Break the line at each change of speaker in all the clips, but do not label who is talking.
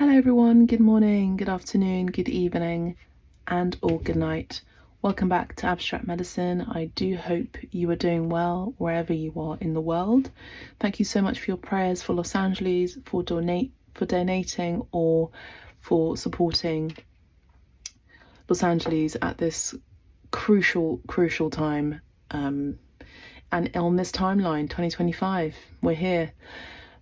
Hello everyone, good morning, good afternoon, good evening, and or good night. Welcome back to Abstract Medicine. I do hope you are doing well wherever you are in the world. Thank you so much for your prayers for Los Angeles, for donating or for supporting Los Angeles at this crucial time. And on this timeline, 2025, we're here.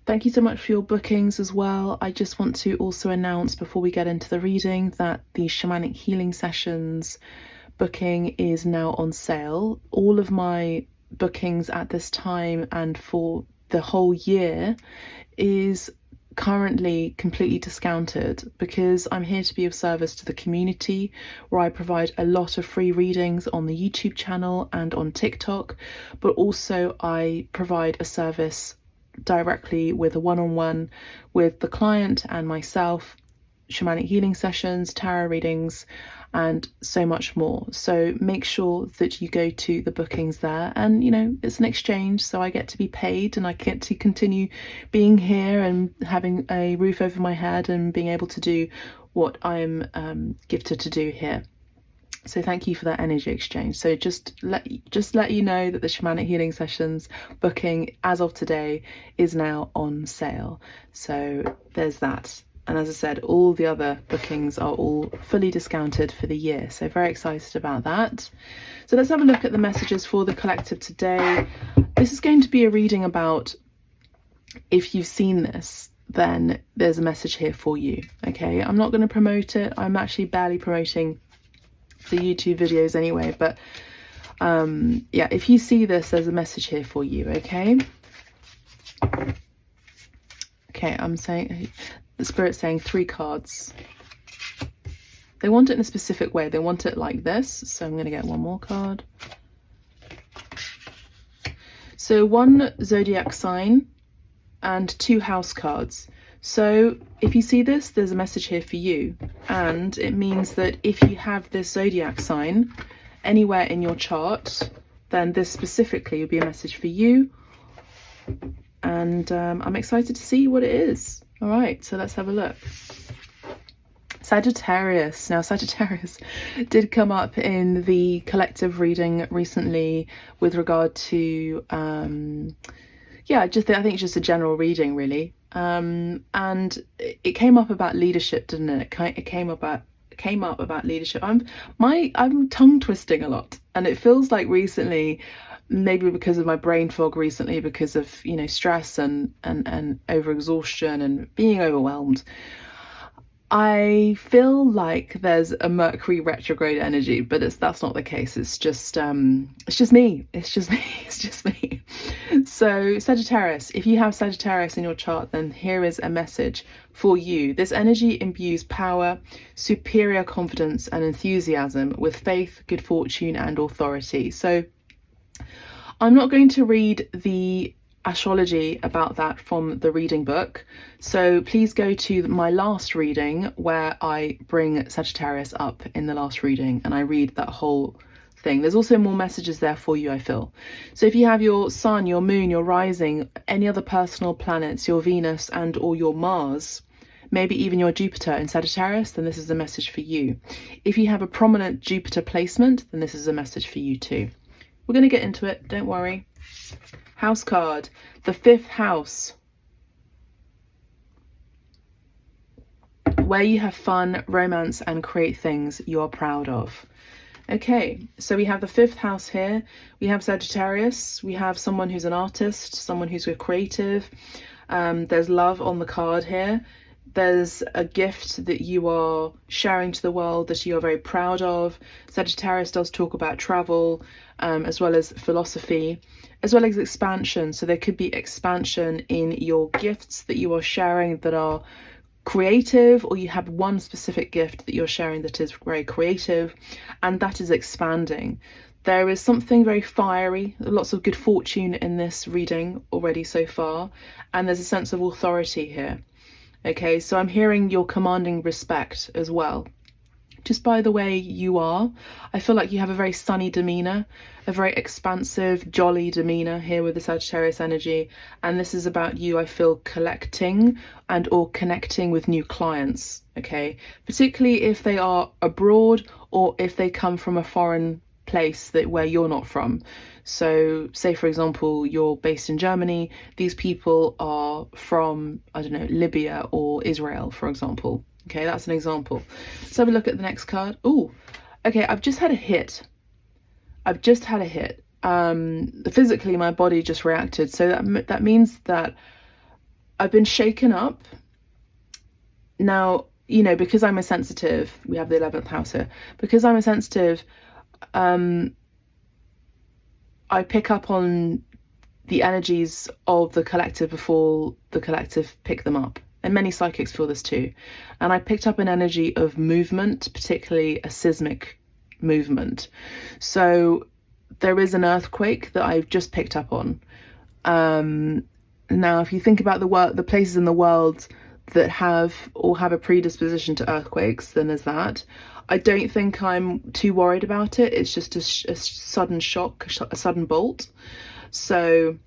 Thank you so much for your bookings as well. I just want to also announce before we get into the reading that the Shamanic Healing sessions booking is now on sale. All of my bookings at this time and for the whole year is currently completely discounted because I'm here to be of service to the community, where I provide a lot of free readings on the YouTube channel and on TikTok, but also I provide a service directly with a one-on-one with the client and myself, shamanic healing sessions, tarot readings, and so much more. So make sure that you go to the bookings there, and it's an exchange, so I get to be paid and I get to continue being here and having a roof over my head and being able to do what I'm gifted to do here. So thank you for that energy exchange. So just let you know that the Shamanic Healing Sessions booking as of today is now on sale. So there's that. And as I said, all the other bookings are all fully discounted for the year. So very excited about that. So let's have a look at the messages for the collective today. This is going to be a reading about, if you've seen this, then there's a message here for you. Okay, I'm not going to promote it. I'm actually barely promoting the YouTube videos anyway, but yeah, if you see this, there's a message here for you. Okay, I'm saying, the Spirit's saying 3 cards. They want it in a specific way. They want it like this, so I'm going to get one more card. So 1 zodiac sign and 2 house cards. So if you see this, there's a message here for you, and it means that if you have this zodiac sign anywhere in your chart, then this specifically will be a message for you, and I'm excited to see what it is. All right, so let's have a look. Sagittarius. Now Sagittarius did come up in the collective reading recently with regard to I think just a general reading really. And it came up about leadership, didn't it? It came up about leadership. I'm tongue twisting a lot, and it feels like recently, maybe because of my brain fog recently, because of stress and overexhaustion and being overwhelmed, I feel like there's a Mercury retrograde energy, but that's not the case. It's just me. So Sagittarius, if you have Sagittarius in your chart, then here is a message for you. This energy imbues power, superior confidence and enthusiasm with faith, good fortune and authority. So I'm not going to read the astrology about that from the reading book, so please go to my last reading where I bring Sagittarius up in the last reading and I read that whole thing. There's also more messages there for you, I feel. So if you have your sun, your moon, your rising, any other personal planets, your Venus and or your Mars, maybe even your Jupiter in Sagittarius, then this is a message for you. If you have a prominent Jupiter placement, then this is a message for you too. We're going to get into it, don't worry. House card, the 5th house, where you have fun, romance and create things you're proud of. Okay, so we have the 5th house here. We have Sagittarius, we have someone who's an artist, someone who's creative. There's love on the card here. There's a gift that you are sharing to the world that you're very proud of. Sagittarius does talk about travel, as well as philosophy, as well as expansion. So there could be expansion in your gifts that you are sharing that are creative, or you have one specific gift that you're sharing that is very creative, and that is expanding. There is something very fiery, lots of good fortune in this reading already so far, and there's a sense of authority here. Okay, so I'm hearing you're commanding respect as well. just by the way you are. I feel like you have a very sunny demeanor, a very expansive, jolly demeanor here with the Sagittarius energy. And this is about you, I feel, collecting and or connecting with new clients, okay? Particularly if they are abroad or if they come from a foreign place where you're not from. So say, for example, you're based in Germany. These people are from, I don't know, Libya or Israel, for example. Okay, that's an example. Let's have a look at the next card. Oh, okay, I've just had a hit. Physically, my body just reacted. So that means that I've been shaken up. Now, you know, because I'm a sensitive, we have the 11th house here. Because I'm a sensitive, I pick up on the energies of the collective before the collective pick them up. And many psychics feel this too. And I picked up an energy of movement, particularly a seismic movement. So there is an earthquake that I've just picked up on. Now, if you think about the places in the world that have a predisposition to earthquakes, then there's that. I don't think I'm too worried about it. It's just a sudden shock, a sudden bolt. So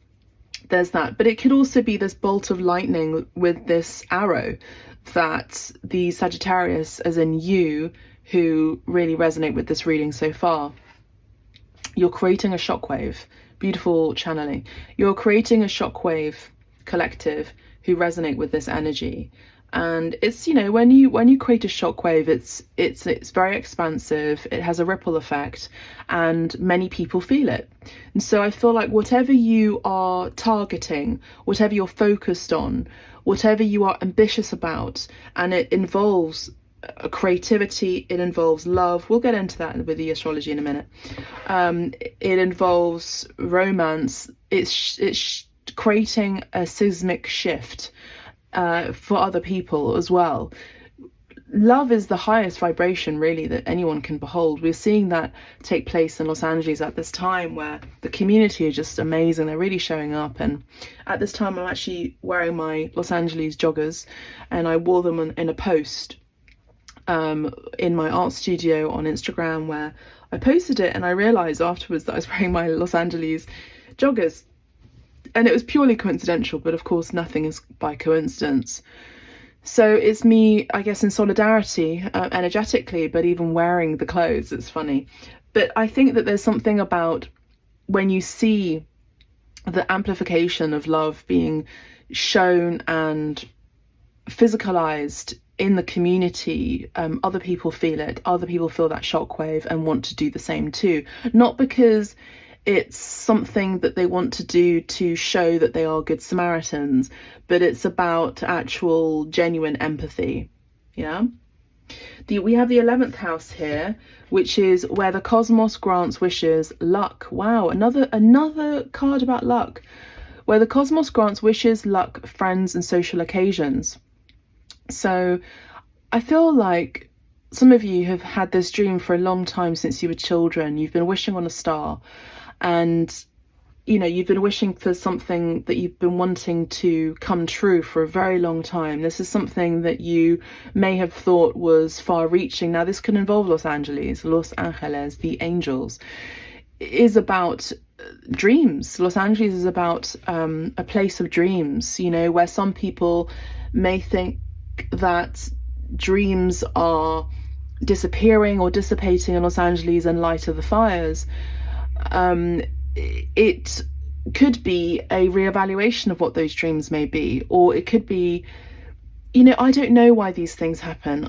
there's that. But it could also be this bolt of lightning with this arrow that the Sagittarius, as in you, who really resonate with this reading so far, you're creating a shockwave. Beautiful channeling. You're creating a shockwave collective who resonate with this energy. And it's, you know, when you create a shockwave, it's very expansive, it has a ripple effect, and many people feel it. And so I feel like whatever you are targeting, whatever you're focused on, whatever you are ambitious about, and it involves creativity, it involves love, we'll get into that with the astrology in a minute, it involves romance, it's creating a seismic shift for other people as well. Love is the highest vibration really that anyone can behold. We're seeing that take place in Los Angeles at this time, where the community are just amazing. They're really showing up. And at this time I'm actually wearing my Los Angeles joggers, and I wore them in a post in my art studio on Instagram, where I posted it, and I realized afterwards that I was wearing my Los Angeles joggers. And it was purely coincidental, but of course nothing is by coincidence. So it's me, I guess, in solidarity, energetically, but even wearing the clothes, it's funny. But I think that there's something about when you see the amplification of love being shown and physicalized in the community, other people feel it, other people feel that shockwave and want to do the same too. Not because it's something that they want to do to show that they are good Samaritans, but it's about actual genuine empathy. Yeah. We have the 11th house here, which is where the cosmos grants wishes, luck. Wow, another card about luck. Where the cosmos grants wishes, luck, friends, and social occasions. So I feel like some of you have had this dream for a long time since you were children. You've been wishing on a star. And, you know, you've been wishing for something that you've been wanting to come true for a very long time. This is something that you may have thought was far-reaching. Now, this can involve Los Angeles, the angels. It is about dreams. Los Angeles is about a place of dreams, you know, where some people may think that dreams are disappearing or dissipating in Los Angeles in light of the fires. It could be a reevaluation of what those dreams may be, or it could be, you know, I don't know why these things happen.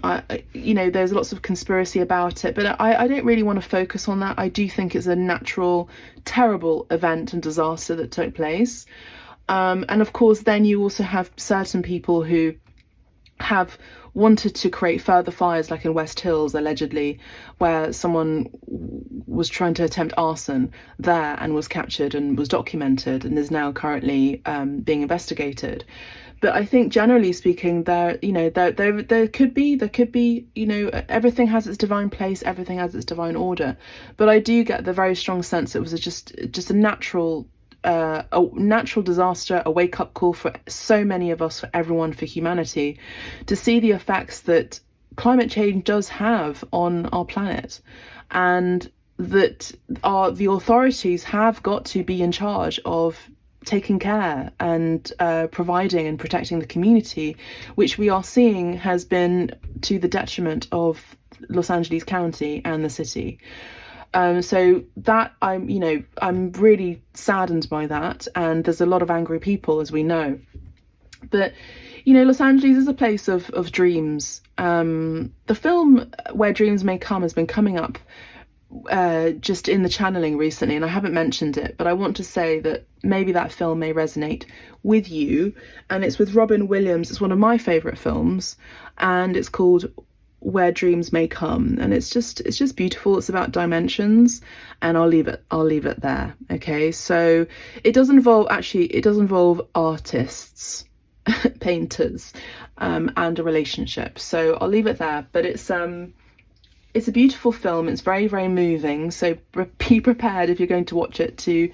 You know, there's lots of conspiracy about it, but I don't really want to focus on that. I do think it's a natural, terrible event and disaster that took place. And of course, then you also have certain people who have wanted to create further fires, like in West Hills, allegedly, where someone was trying to attempt arson there and was captured and was documented and is now currently being investigated. But I think generally speaking, there could be, you know, everything has its divine place, everything has its divine order. But I do get the very strong sense it was just a natural disaster, a wake-up call for so many of us, for everyone, for humanity, to see the effects that climate change does have on our planet, and that the authorities have got to be in charge of taking care and providing and protecting the community, which we are seeing has been to the detriment of Los Angeles County and the city. So that I'm really saddened by that, and there's a lot of angry people, as we know. But Los Angeles is a place of dreams. The film Where Dreams May Come has been coming up just in the channeling recently, and I haven't mentioned it, but I want to say that maybe that film may resonate with you. And it's with Robin Williams. It's one of my favorite films, and it's called Where Dreams May Come, and it's just beautiful. It's about dimensions, and I'll leave it there. Okay, so it does involve artists, painters, and a relationship, so I'll leave it there. But it's a beautiful film. It's very, very moving, so be prepared if you're going to watch it to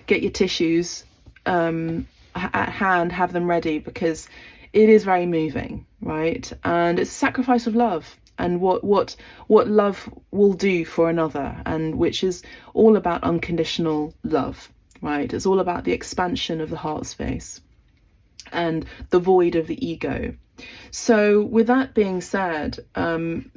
get your tissues at hand, have them ready, because it is very moving, right? And it's a sacrifice of love, and what love will do for another, and which is all about unconditional love, right? It's all about the expansion of the heart space and the void of the ego. So with that being said,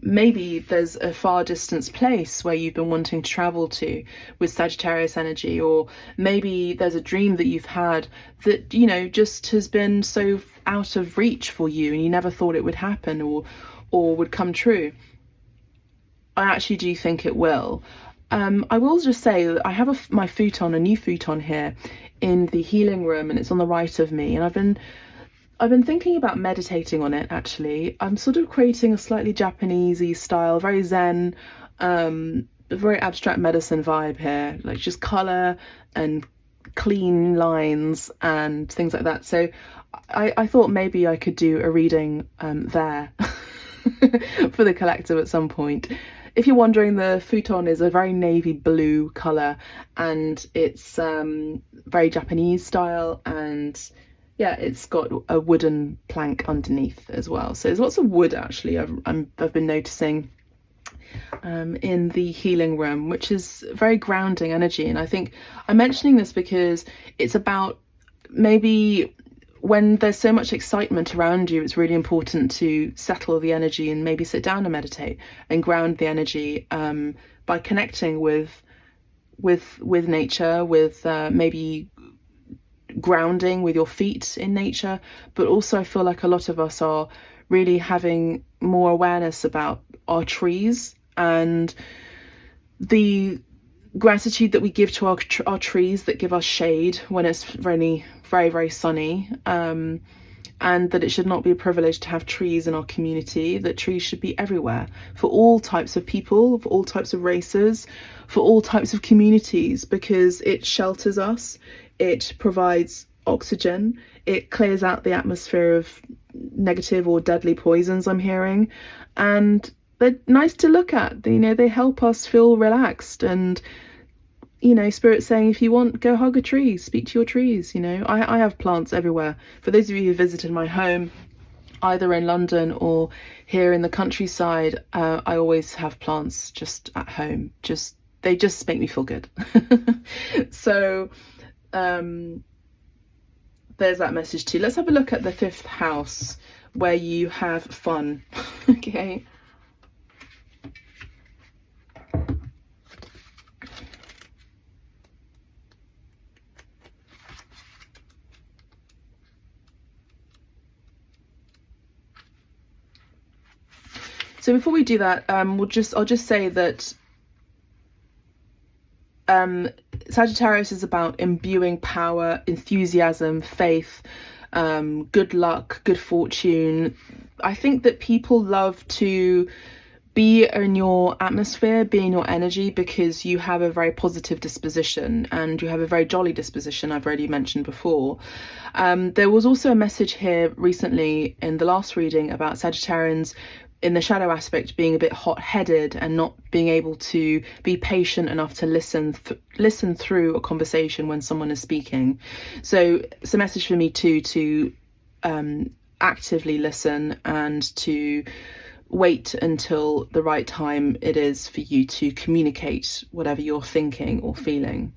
maybe there's a far distance place where you've been wanting to travel to with Sagittarius energy, or maybe there's a dream that you've had that just has been so out of reach for you, and you never thought it would happen or would come true. I actually do think it will. I will just say that I have a new futon here in the healing room, and it's on the right of me, and I've been thinking about meditating on it. Actually, I'm sort of creating a slightly Japanesey style, very zen, very abstract medicine vibe here, like just color and clean lines and things like that. So I thought maybe I could do a reading there for the collective at some point. If you're wondering, the futon is a very navy blue color, and it's very Japanese style, and yeah, it's got a wooden plank underneath as well. So there's lots of wood, actually. I've been noticing in the healing room, which is very grounding energy. And I think I'm mentioning this because it's about, maybe when there's so much excitement around you, it's really important to settle the energy and maybe sit down and meditate and ground the energy by connecting with nature, with maybe grounding with your feet in nature. But also I feel like a lot of us are really having more awareness about our trees and the gratitude that we give to our trees that give us shade when it's very, very, very sunny, and that it should not be a privilege to have trees in our community, that trees should be everywhere for all types of people, for all types of races, for all types of communities, because it shelters us, it provides oxygen, it clears out the atmosphere of negative or deadly poisons I'm hearing, and they're nice to look at. They help us feel relaxed, and Spirit's saying, if you want, go hug a tree, speak to your trees. I have plants everywhere. For those of you who visited my home, either in London or here in the countryside, I always have plants just at home. They just make me feel good. So there's that message too. Let's have a look at the 5th house, where you have fun. Okay. So before we do that, I'll just say that Sagittarius is about imbuing power, enthusiasm, faith, good luck, good fortune. I think that people love to be in your atmosphere, be in your energy, because you have a very positive disposition and you have a very jolly disposition, I've already mentioned before. There was also a message here recently in the last reading about Sagittarians in the shadow aspect being a bit hot-headed and not being able to be patient enough to listen through a conversation when someone is speaking. So it's a message for me too, to actively listen and to wait until the right time it is for you to communicate whatever you're thinking or feeling.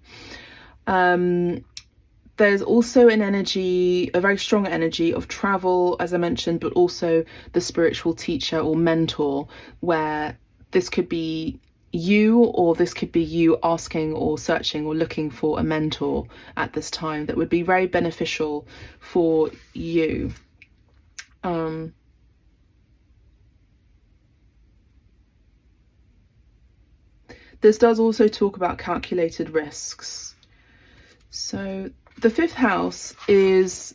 There's also an energy, a very strong energy of travel, as I mentioned, but also the spiritual teacher or mentor, where this could be you, or this could be you asking or searching or looking for a mentor at this time that would be very beneficial for you. This does also talk about calculated risks. So the fifth house is,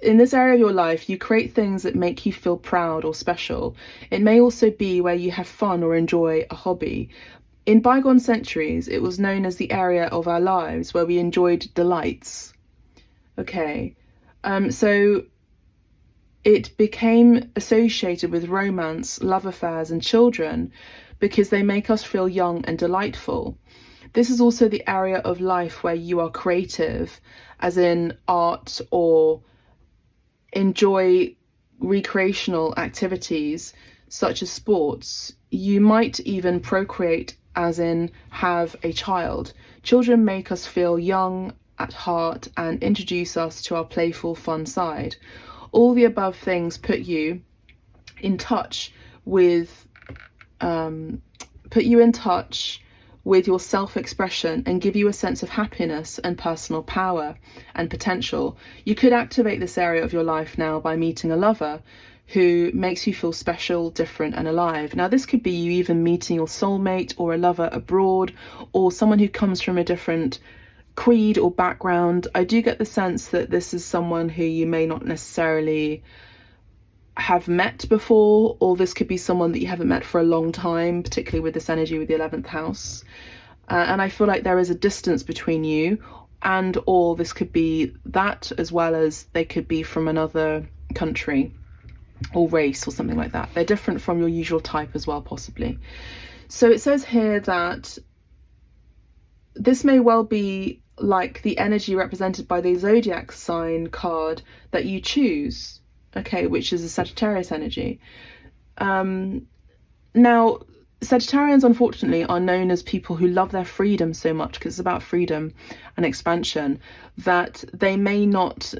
in this area of your life, you create things that make you feel proud or special. It may also be where you have fun or enjoy a hobby. In bygone centuries, it was known as the area of our lives where we enjoyed delights. Okay, so it became associated with romance, love affairs, and children because they make us feel young and delightful. This is also the area of life where you are creative, as in art, or enjoy recreational activities such as sports. You might even procreate, as in have a child. Children make us feel young at heart and introduce us to our playful, fun side. All the above things put you in touch with your self-expression and give you a sense of happiness and personal power and potential. You could activate this area of your life now by meeting a lover who makes you feel special, different, and alive. Now, this could be you even meeting your soulmate or a lover abroad, or someone who comes from a different creed or background. I do get the sense that this is someone who you may not necessarily have met before, or this could be someone that you haven't met for a long time, particularly with this energy with the 11th house. And I feel like there is a distance between you, and or this could be that, as well as they could be from another country or race or something like that. They're different from your usual type as well, possibly. So it says here that this may well be like the energy represented by the zodiac sign card that you choose, okay, which is a Sagittarius energy. Now, Sagittarians, unfortunately, are known as people who love their freedom so much, because it's about freedom and expansion, that they may not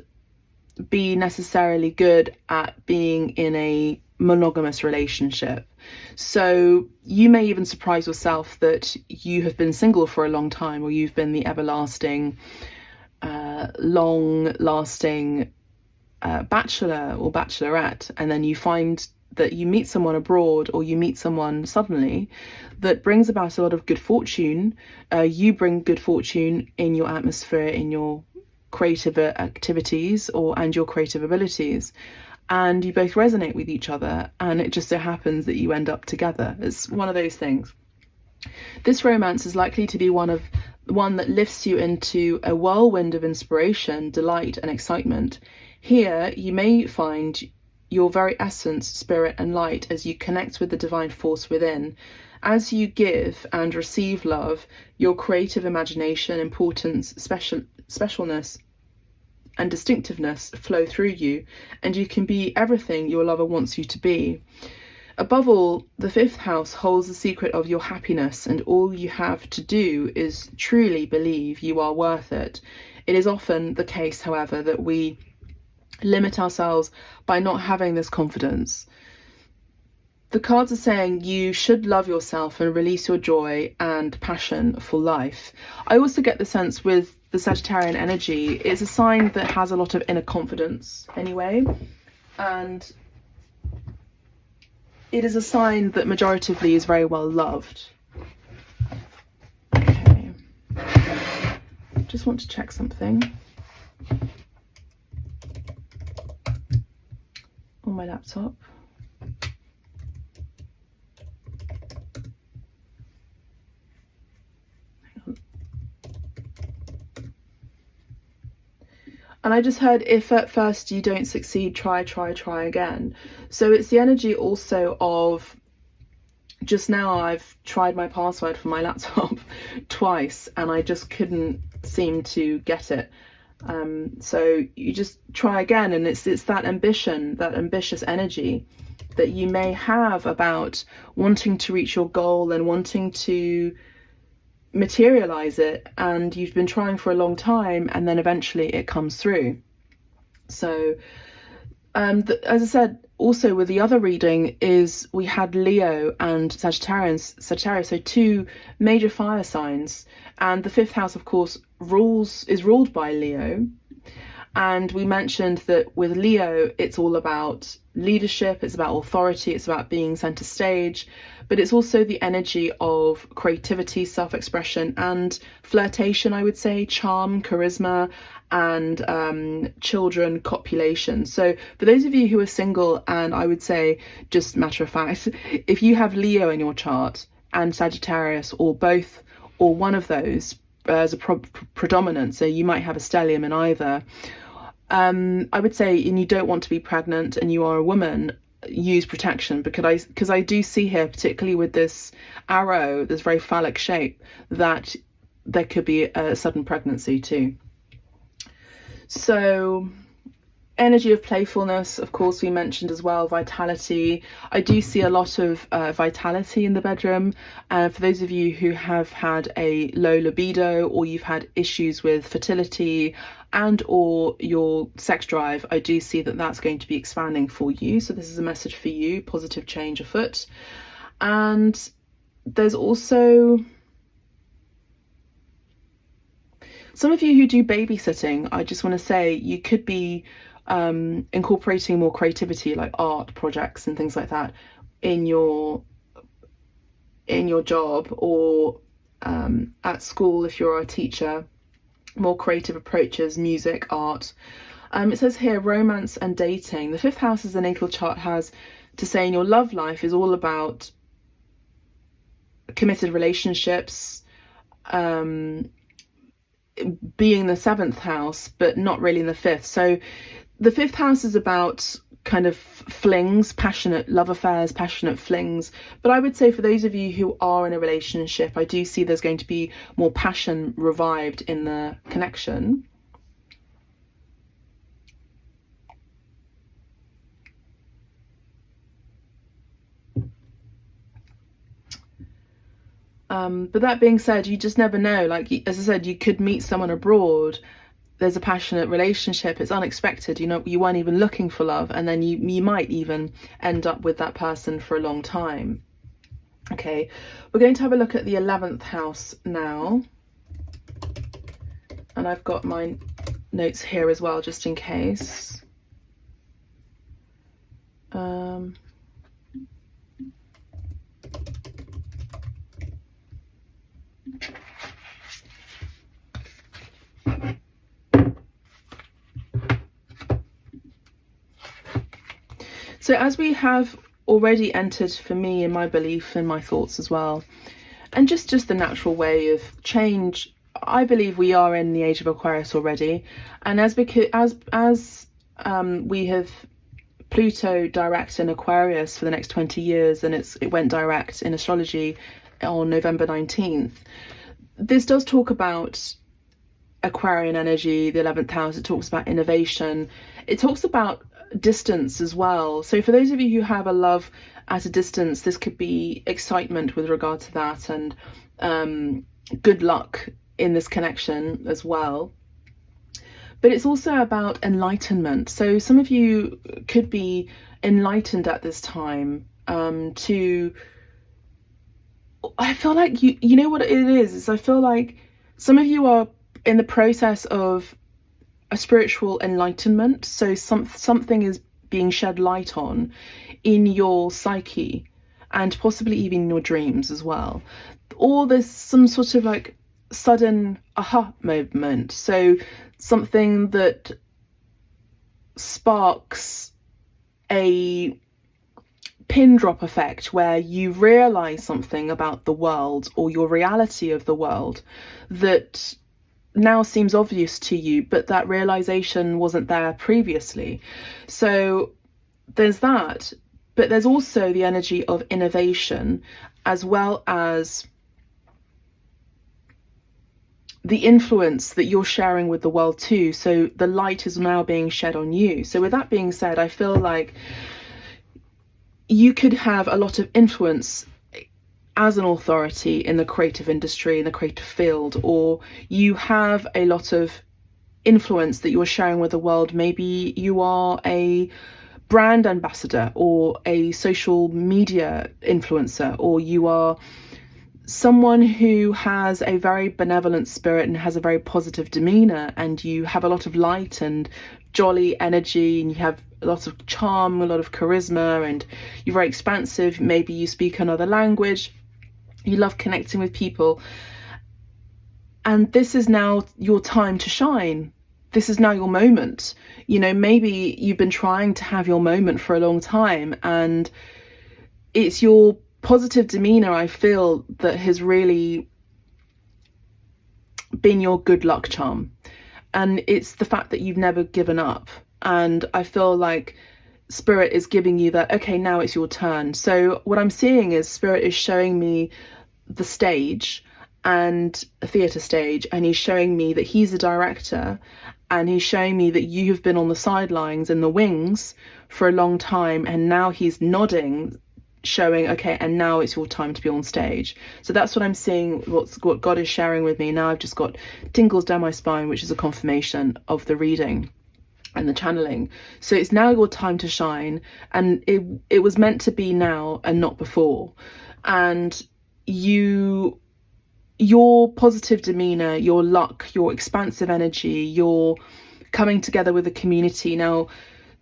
be necessarily good at being in a monogamous relationship. So you may even surprise yourself that you have been single for a long time, or you've been the everlasting, long-lasting bachelor or bachelorette, and then you find that you meet someone abroad, or you meet someone suddenly that brings about a lot of good fortune. You bring good fortune in your atmosphere, in your creative activities and your creative abilities, and you both resonate with each other, and it just so happens that you end up together. It's one of those things. This romance is likely to be one that lifts you into a whirlwind of inspiration, delight, and excitement. Here you may find your very essence, spirit, and light as you connect with the divine force within. As you give and receive love, your creative imagination, importance, specialness, and distinctiveness flow through you, and you can be everything your lover wants you to be. Above all, the fifth house holds the secret of your happiness, and all you have to do is truly believe you are worth it. It is often the case, however, that we limit ourselves by not having this confidence. The cards are saying you should love yourself and release your joy and passion for life. I also get the sense with the Sagittarian energy, it's a sign that has a lot of inner confidence anyway, and it is a sign that majoritively is very well loved. Okay, just want to check something on my laptop. Hang on. And I just heard, if at first you don't succeed, try again. So it's the energy also of, just now I've tried my password for my laptop twice and I just couldn't seem to get it. So you just try again, and it's that ambition, that ambitious energy that you may have about wanting to reach your goal and wanting to materialize it, and you've been trying for a long time, and then eventually it comes through. So as I said, also with the other reading is we had Leo and Sagittarius, so two major fire signs, and the fifth house, of course, is ruled by Leo. And we mentioned that with Leo, it's all about leadership, it's about authority, it's about being center stage, but it's also the energy of creativity, self-expression, and flirtation, I would say, charm, charisma, and children, copulation. So for those of you who are single, and I would say, just matter of fact, if you have Leo in your chart and Sagittarius, or both, or one of those as a predominant, so you might have a stellium in either, I would say, and you don't want to be pregnant and you are a woman, use protection, because I do see here, particularly with this arrow, this very phallic shape, that there could be a sudden pregnancy too. So energy of playfulness, of course, we mentioned as well, vitality. I do see a lot of vitality in the bedroom. For those of you who have had a low libido, or you've had issues with fertility and or your sex drive, I do see that that's going to be expanding for you. So this is a message for you, positive change afoot. And there's also some of you who do babysitting. I just want to say you could be incorporating more creativity, like art projects and things like that, in your job, or at school if you're a teacher. More creative approaches, music, art. It says here, romance and dating. The fifth house, as the natal chart has to say, in your love life is all about committed relationships, being the seventh house, but not really in the fifth. So the fifth house is about kind of flings, passionate love affairs, passionate flings. But I would say for those of you who are in a relationship, I do see there's going to be more passion revived in the connection. But that being said, you just never know. Like, as I said, you could meet someone abroad. There's a passionate relationship, it's unexpected, you know, you weren't even looking for love, and then you might even end up with that person for a long time. Okay, we're going to have a look at the 11th house now, and I've got my notes here as well, just in case. So as we have already entered, for me, in my belief and my thoughts as well, and just the natural way of change, I believe we are in the age of Aquarius already. And as we have Pluto direct in Aquarius for the next 20 years, and it went direct in astrology on November 19th, this does talk about Aquarian energy, the 11th house. It talks about innovation. It talks about distance as well. So for those of you who have a love at a distance, this could be excitement with regard to that, and good luck in this connection as well. But it's also about enlightenment. So some of you could be enlightened at this time. I feel like you know what it is I feel like some of you are in the process of a spiritual enlightenment. So something is being shed light on in your psyche, and possibly even in your dreams as well. Or there's some sort of like sudden aha moment. So something that sparks a pin drop effect, where you realize something about the world or your reality of the world that now seems obvious to you, but that realization wasn't there previously. So there's that, but there's also the energy of innovation, as well as the influence that you're sharing with the world too. So the light is now being shed on you. So with that being said, I feel like you could have a lot of influence as an authority in the creative industry, in the creative field, or you have a lot of influence that you're sharing with the world. Maybe you are a brand ambassador or a social media influencer, or you are someone who has a very benevolent spirit and has a very positive demeanor, and you have a lot of light and jolly energy, and you have a lot of charm, a lot of charisma, and you're very expansive. Maybe you speak another language, you love connecting with people, and this is now your time to shine. This is now your moment. You know, maybe you've been trying to have your moment for a long time, and it's your positive demeanor, I feel, that has really been your good luck charm. And it's the fact that you've never given up. And I feel like Spirit is giving you that, okay, now it's your turn. So what I'm seeing is Spirit is showing me the stage, and a theatre stage, and he's showing me that he's a director, and he's showing me that you have been on the sidelines in the wings for a long time, and now he's nodding, showing, okay, and now it's your time to be on stage. So that's what I'm seeing, what God is sharing with me. Now I've just got tingles down my spine, which is a confirmation of the reading and the channeling. So it's now your time to shine, and it was meant to be now and not before. And your positive demeanor, your luck, your expansive energy, your coming together with the community. Now,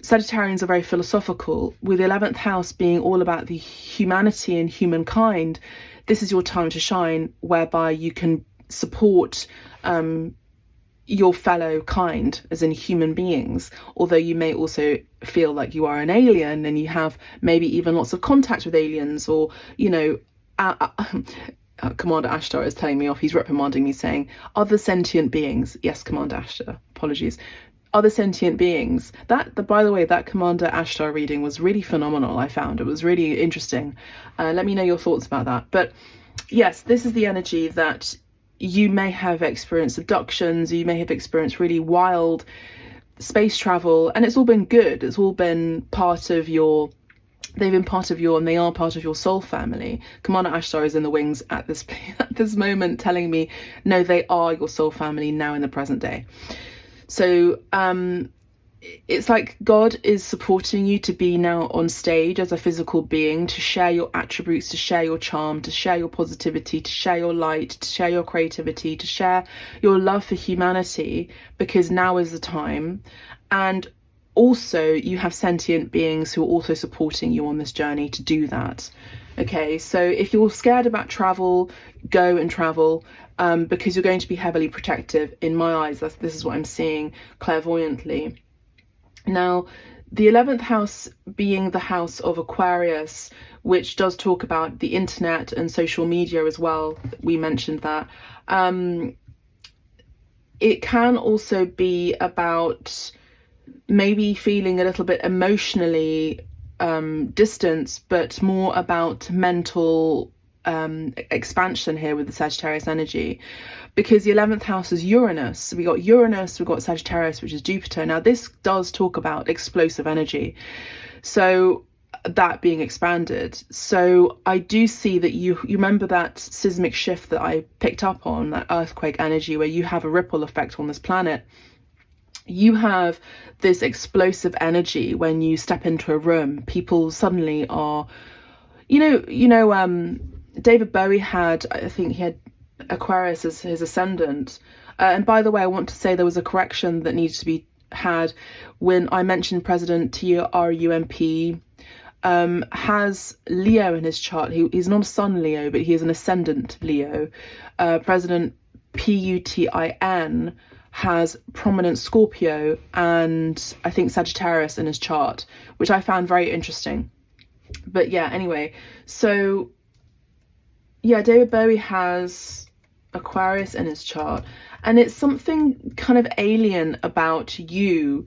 Sagittarians are very philosophical, with the 11th house being all about the humanity and humankind. This is your time to shine, whereby you can support your fellow kind, as in human beings, although you may also feel like you are an alien and you have maybe even lots of contact with aliens, or, you know, Commander Ashtar is telling me off. He's reprimanding me, saying, other sentient beings. Yes, Commander Ashtar, apologies. Other sentient beings. By the way, that Commander Ashtar reading was really phenomenal. I found it was really interesting. Let me know your thoughts about that. But yes, this is the energy that you may have experienced abductions, you may have experienced really wild space travel, and it's all been good. It's all been part of your, they've been part of your, and they are part of your soul family. Commander Ashtar is in the wings at this moment, telling me, no, they are your soul family now in the present day. So it's like God is supporting you to be now on stage as a physical being, to share your attributes, to share your charm, to share your positivity, to share your light, to share your creativity, to share your love for humanity, because now is the time. And also you have sentient beings who are also supporting you on this journey to do that. Okay, so if you're scared about travel, go and travel, because you're going to be heavily protective. In my eyes, this is what I'm seeing clairvoyantly. Now, the 11th house being the house of Aquarius, which does talk about the internet and social media as well, we mentioned that. It can also be about maybe feeling a little bit emotionally distant, but more about mental expansion here with the Sagittarius energy, because the 11th house is Uranus. We got Uranus, we've got Sagittarius, which is Jupiter. Now this does talk about explosive energy, so that being expanded. So I do see that you remember that seismic shift that I picked up on, that earthquake energy, where you have a ripple effect on this planet. You have this explosive energy when you step into a room. People suddenly are, David Bowie had, I think he had Aquarius as his ascendant. And by the way, I want to say there was a correction that needs to be had when I mentioned President Trump has Leo in his chart. He's not a sun Leo, but he is an ascendant Leo. President Putin has prominent Scorpio and I think Sagittarius in his chart, which I found very interesting. But yeah, anyway, so yeah, David Bowie has Aquarius in his chart, and it's something kind of alien about you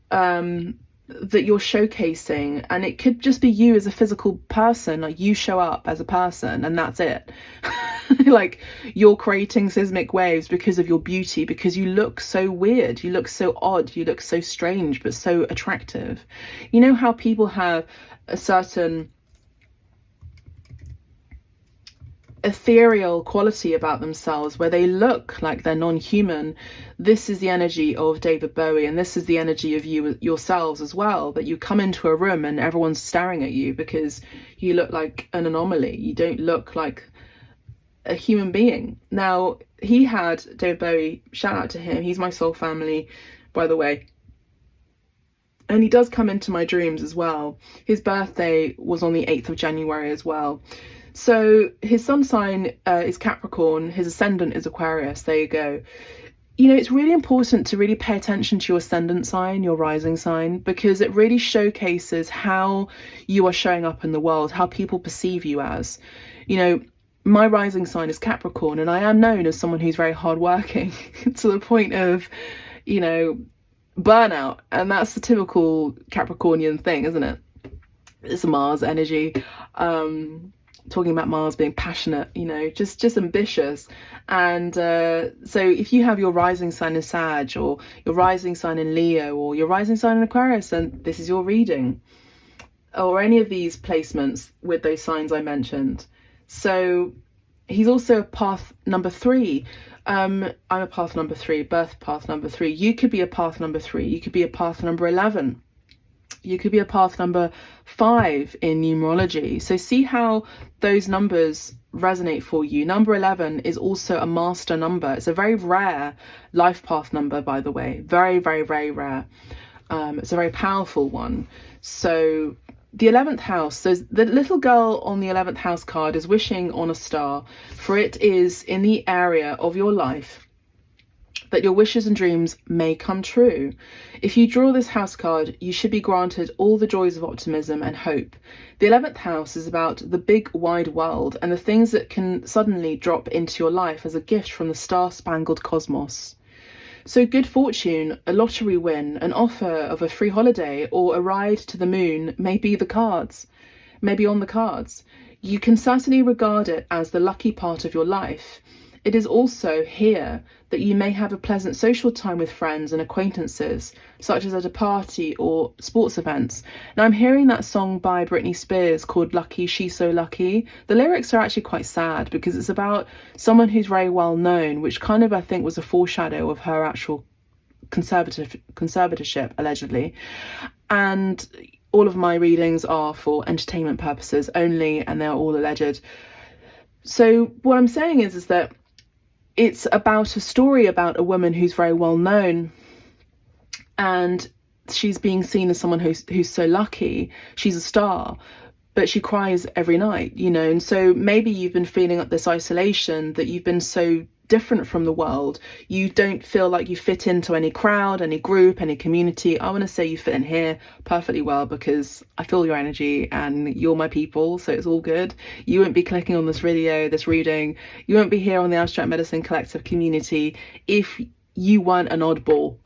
that you're showcasing, and it could just be you as a physical person, like you show up as a person and that's it. Like, you're creating seismic waves because of your beauty, because you look so weird, you look so odd, you look so strange, but so attractive. You know how people have a certain ethereal quality about themselves where they look like they're non-human? This is the energy of David Bowie, and this is the energy of you yourselves as well, that you come into a room and everyone's staring at you because you look like an anomaly. You don't look like a human being. Now, he had, David Bowie, shout out to him, he's my soul family, by the way, and he does come into my dreams as well. His birthday was on the 8th of January as well. So his sun sign is Capricorn, his ascendant is Aquarius. There you go. You know, it's really important to really pay attention to your ascendant sign, your rising sign, because it really showcases how you are showing up in the world, how people perceive you as. You know, my rising sign is Capricorn, and I am known as someone who's very hardworking to the point of, you know, burnout. And that's the typical Capricornian thing, isn't it? It's a Mars energy. Talking about Mars being passionate, you know, just ambitious. And so if you have your rising sign in Sag, or your rising sign in Leo, or your rising sign in Aquarius, then this is your reading, or any of these placements with those signs I mentioned. So he's also path number 3. I'm a path number 3, birth path number 3. You could be a path number 3. You could be a path number 11. You could be a path number 5 in numerology. So see how those numbers resonate for you. Number 11 is also a master number. It's a very rare life path number, by the way. Very, very, very rare. It's a very powerful one. So the 11th house, so the little girl on the 11th house card is wishing on a star, for it is in the area of your life that your wishes and dreams may come true. If you draw this house card, you should be granted all the joys of optimism and hope. The 11th house is about the big wide world and the things that can suddenly drop into your life as a gift from the star-spangled cosmos. So good fortune, a lottery win, an offer of a free holiday, or a ride to the moon may be on the cards. You can certainly regard it as the lucky part of your life. It is also here that you may have a pleasant social time with friends and acquaintances, such as at a party or sports events. Now, I'm hearing that song by Britney Spears called Lucky, She's So Lucky. The lyrics are actually quite sad because it's about someone who's very well known, which kind of, I think, was a foreshadow of her actual conservatorship, allegedly. And all of my readings are for entertainment purposes only, and they're all alleged. So what I'm saying is that it's about a story about a woman who's very well known, and she's being seen as someone who's so lucky. She's a star, but she cries every night, you know. And so maybe you've been feeling like this isolation, that you've been so different from the world. You don't feel like you fit into any crowd, any group, any community. I want to say you fit in here perfectly well, because I feel your energy and you're my people, so it's all good. You won't be clicking on this video, this reading. You won't be here on the Abstract Medicine Collective community if you weren't an oddball.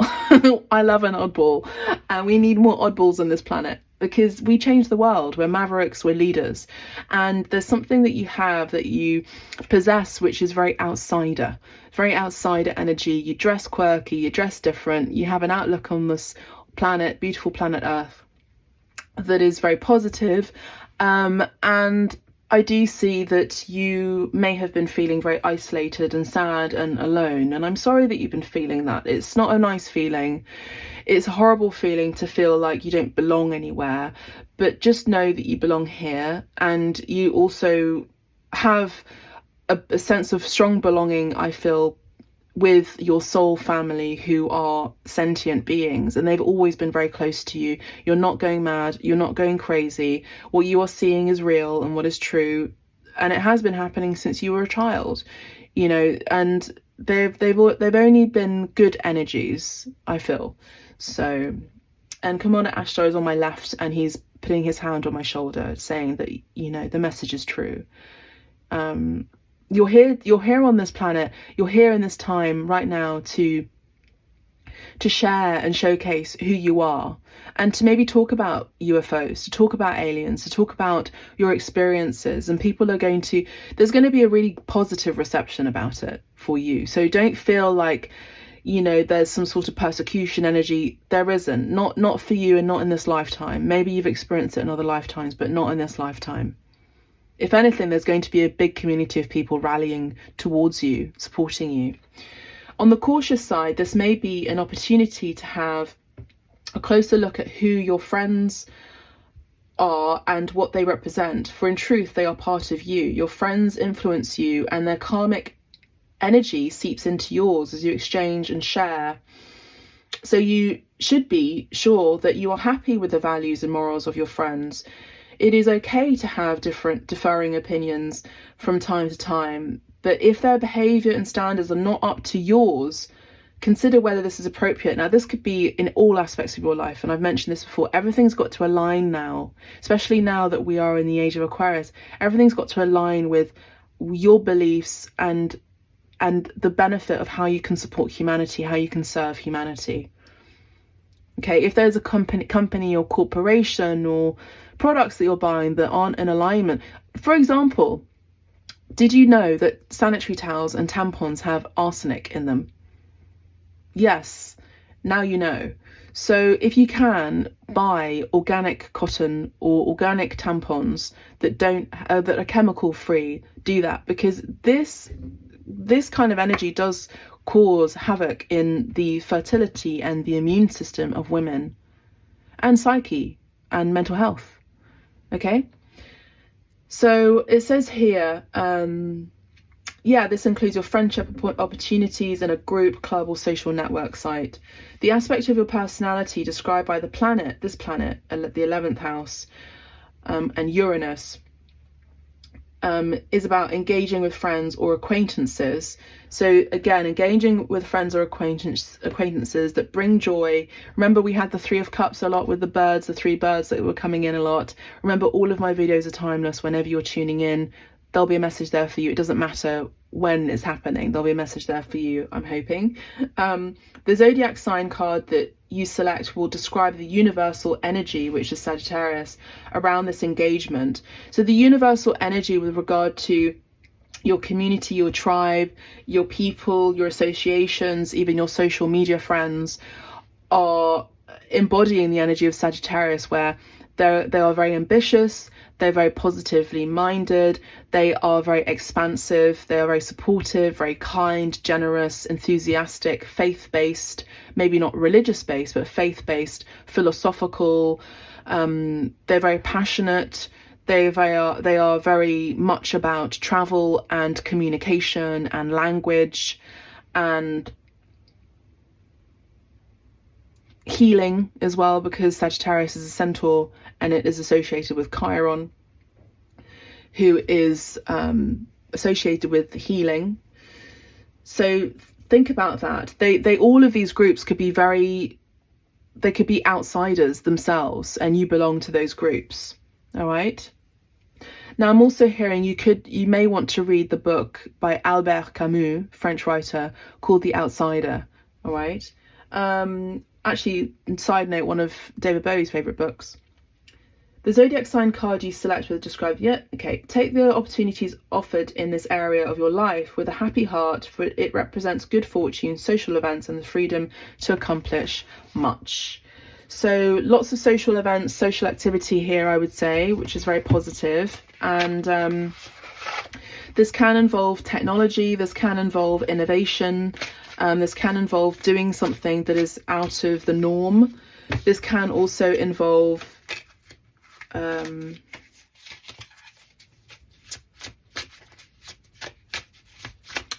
I love an oddball, and we need more oddballs on this planet, because we change the world. We're mavericks, we're leaders. And there's something that you have, that you possess, which is very outsider energy. You dress quirky, you dress different, you have an outlook on this planet, beautiful planet Earth, that is very positive. And I do see that you may have been feeling very isolated and sad and alone. And I'm sorry that you've been feeling that. It's not a nice feeling. It's a horrible feeling to feel like you don't belong anywhere. But just know that you belong here. And you also have a sense of strong belonging, I feel, with your soul family, who are sentient beings, and they've always been very close to you. You're not going mad, you're not going crazy. What you are seeing is real and what is true, and it has been happening since you were a child, you know. And they've only been good energies, I feel. So, and Commander Astro is on my left, and he's putting his hand on my shoulder, saying that, you know, the message is true. You're here on this planet, you're here in this time right now to to share and showcase who you are, and to maybe talk about UFOs, to talk about aliens, to talk about your experiences. And people are going to, there's going to be a really positive reception about it for you. So don't feel like, you know, there's some sort of persecution energy. There isn't. Not for you, and not in this lifetime. Maybe you've experienced it in other lifetimes, but not in this lifetime. If anything, there's going to be a big community of people rallying towards you, supporting you. On the cautious side, this may be an opportunity to have a closer look at who your friends are and what they represent. For in truth, they are part of you. Your friends influence you, and their karmic energy seeps into yours as you exchange and share. So you should be sure that you are happy with the values and morals of your friends. It is okay to have differing opinions from time to time, but if their behavior and standards are not up to yours, consider whether this is appropriate. Now, this could be in all aspects of your life, and I've mentioned this before. Everything's got to align now, especially now that we are in the age of Aquarius. Everything's got to align with your beliefs and the benefit of how you can support humanity, how you can serve humanity. Okay, if there's a company or corporation or products that you're buying that aren't in alignment, for example, did you know that sanitary towels and tampons have arsenic in them? Yes, now you know. So if you can buy organic cotton or organic tampons that are chemical free, do that, because this kind of energy does cause havoc in the fertility and the immune system of women, and psyche and mental health. Okay, so it says here, this includes your friendship opportunities in a group, club, or social network site. The aspect of your personality described by this planet, the 11th house, and Uranus, is about engaging with friends or acquaintances. So again, engaging with friends or acquaintances that bring joy. Remember, we had the 3 of Cups a lot with the birds, the 3 birds that were coming in a lot. Remember, all of my videos are timeless. Whenever you're tuning in, there'll be a message there for you. It doesn't matter when it's happening, there'll be a message there for you, I'm hoping. The zodiac sign card that you select will describe the universal energy, which is Sagittarius, around this engagement. So the universal energy with regard to your community, your tribe, your people, your associations, even your social media friends, are embodying the energy of Sagittarius, where they are very ambitious, they're very positively minded, they are very expansive, they are very supportive, very kind, generous, enthusiastic, faith-based, maybe not religious-based, but faith-based, philosophical. They're very passionate. They are very much about travel and communication and language and healing as well, because Sagittarius is a centaur and it is associated with Chiron, who is associated with healing. So think about that. They all of these groups could be they could be outsiders themselves, and you belong to those groups. All right. Now, I'm also hearing you may want to read the book by Albert Camus, French writer, called The Outsider. All right. Actually, side note, one of David Bowie's favorite books. The zodiac sign card you select will describe, take the opportunities offered in this area of your life with a happy heart, for it represents good fortune, social events, and the freedom to accomplish much. So lots of social events, social activity here, I would say, which is very positive. And this can involve technology, this can involve innovation, this can involve doing something that is out of the norm. This can also involve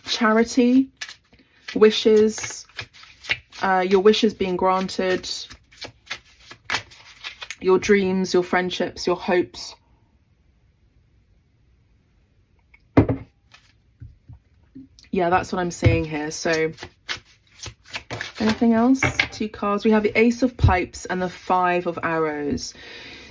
charity, wishes, your wishes being granted, your dreams, your friendships, your hopes. Yeah, that's what I'm seeing here. So anything else? 2 cards. We have the Ace of Pipes and the 5 of Arrows.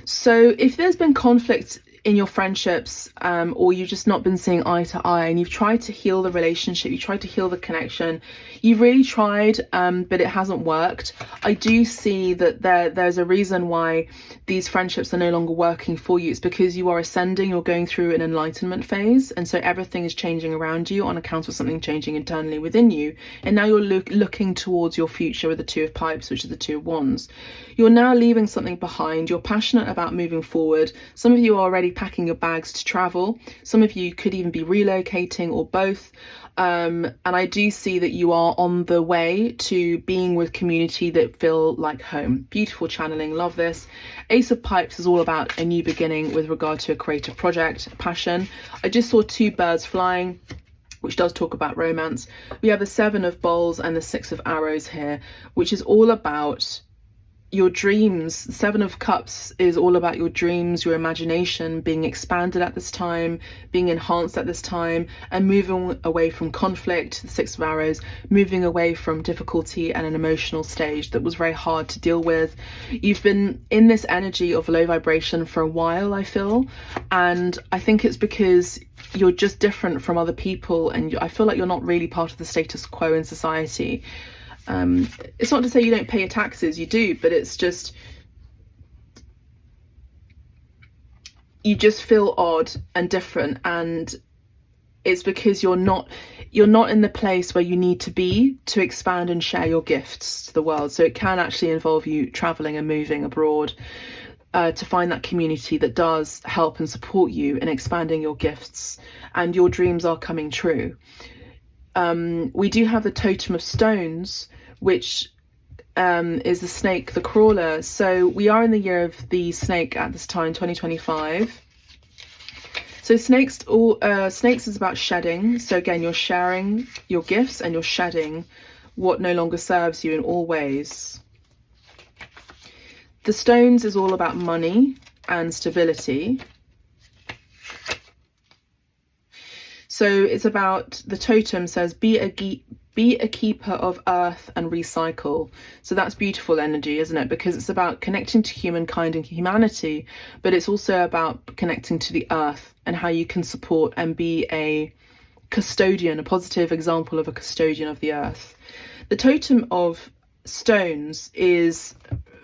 So if there's been conflict in your friendships, or you've just not been seeing eye to eye, and you've tried to heal the relationship, you tried to heal the connection, you've really tried, but it hasn't worked. I do see that there's a reason why these friendships are no longer working for you. It's because you are ascending, you're going through an enlightenment phase, and so everything is changing around you on account of something changing internally within you, and now you're looking towards your future with the Two of Pipes, which is the Two of Wands. You're now leaving something behind. You're passionate about moving forward. Some of you are already packing your bags to travel. Some of you could even be relocating, or both. And I do see that you are on the way to being with community that feel like home. Beautiful channeling, love this. Ace of Pipes is all about a new beginning with regard to a creative project, passion. I just saw two birds flying, which does talk about romance. We have the Seven of Bowls and the Six of Arrows here, which is all about your dreams. Seven of Cups is all about your dreams, your imagination being expanded at this time, being enhanced at this time, and moving away from conflict. The Six of Arrows, moving away from difficulty and an emotional stage that was very hard to deal with. You've been in this energy of low vibration for a while, I feel, and I think it's because you're just different from other people, and I feel like you're not really part of the status quo in society. It's not to say you don't pay your taxes, you do, but it's just, you just feel odd and different, and it's because you're not in the place where you need to be to expand and share your gifts to the world. So it can actually involve you traveling and moving abroad to find that community that does help and support you in expanding your gifts, and your dreams are coming true. We do have the Totem of Stones, which is the snake, the crawler. So we are in the year of the snake at this time, 2025. So snakes is about shedding. So again, you're sharing your gifts and you're shedding what no longer serves you in all ways. The stones is all about money and stability. So it's about, the totem says, be a keeper of earth and recycle. So that's beautiful energy, isn't it? Because it's about connecting to humankind and humanity, but it's also about connecting to the earth and how you can support and be a custodian, a positive example of a custodian of the earth. The Totem of Stones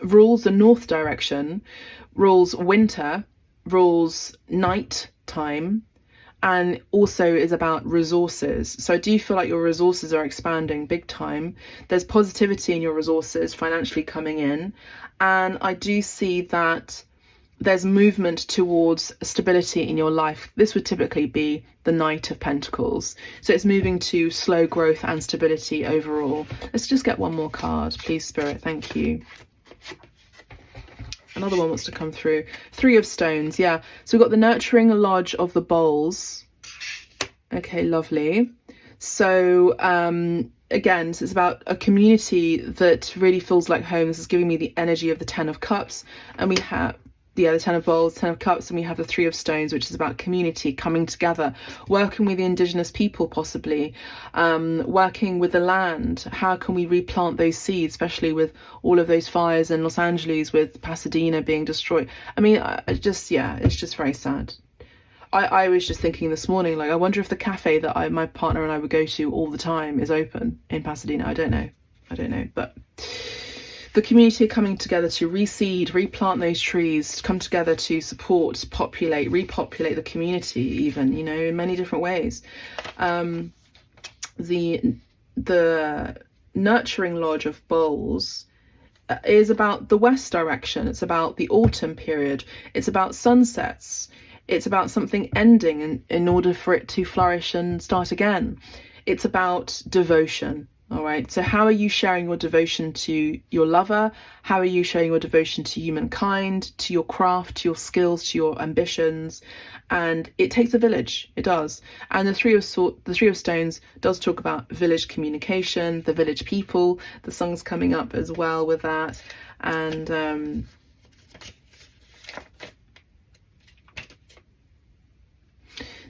rules the north direction, rules winter, rules night time, and also is about resources. So I do feel like your resources are expanding big time. There's positivity in your resources financially coming in, and I do see that there's movement towards stability in your life. This would typically be the Knight of Pentacles. So it's moving to slow growth and stability overall. Let's just get one more card, please, Spirit. Thank you. Another one wants to come through. Three of Stones, yeah. So we've got the Nurturing Lodge of the Bowls. Okay, lovely. So again, so it's about a community that really feels like home. This is giving me the energy of the Ten of Cups, and we have the Ten of Bowls, Ten of Cups, and we have the Three of Stones, which is about community coming together, working with the indigenous people, possibly working with the land. How can we replant those seeds, especially with all of those fires in Los Angeles, with Pasadena being destroyed? I mean, it's just very sad. I was just thinking this morning, like, I wonder if the cafe that my partner and I would go to all the time is open in Pasadena. I don't know, but the community are coming together to reseed, replant those trees, come together to support, populate, repopulate the community, even, you know, in many different ways. The Nurturing Lodge of Bowls is about the west direction. It's about the autumn period. It's about sunsets. It's about something ending in order for it to flourish and start again. It's about devotion. All right, so how are you sharing your devotion to your lover? How are you showing your devotion to humankind, to your craft, to your skills, to your ambitions? And it takes a village, it does. And the Three of Stones does talk about village communication, the village people. The song's coming up as well with that. And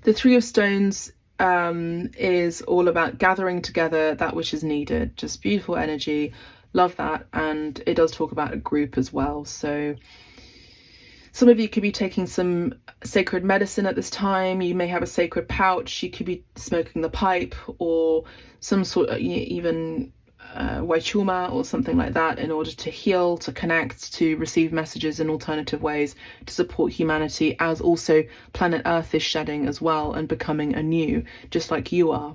the Three of Stones is all about gathering together that which is needed. Just beautiful energy, love that. And it does talk about a group as well. So Some of you could be taking some sacred medicine at this time. You may have a sacred pouch. You could be smoking the pipe, or some sort of even Waichuma or something like that, in order to heal, to connect, to receive messages in alternative ways, to support humanity, as also planet Earth is shedding as well and becoming anew, just like you are.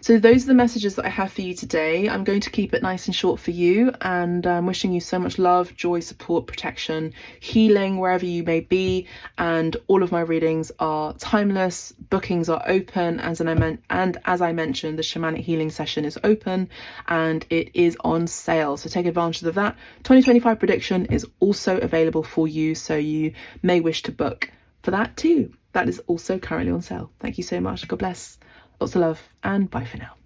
So those are the messages that I have for you today. I'm going to keep it nice and short for you, and I'm wishing you so much love, joy, support, protection, healing wherever you may be. And all of my readings are timeless. Bookings are open, as I mentioned, the Shamanic Healing session is open and it is on sale, so take advantage of that. 2025 prediction is also available for you, so you may wish to book for that too. That is also currently on sale. Thank you so much. God bless. Lots of love, and bye for now.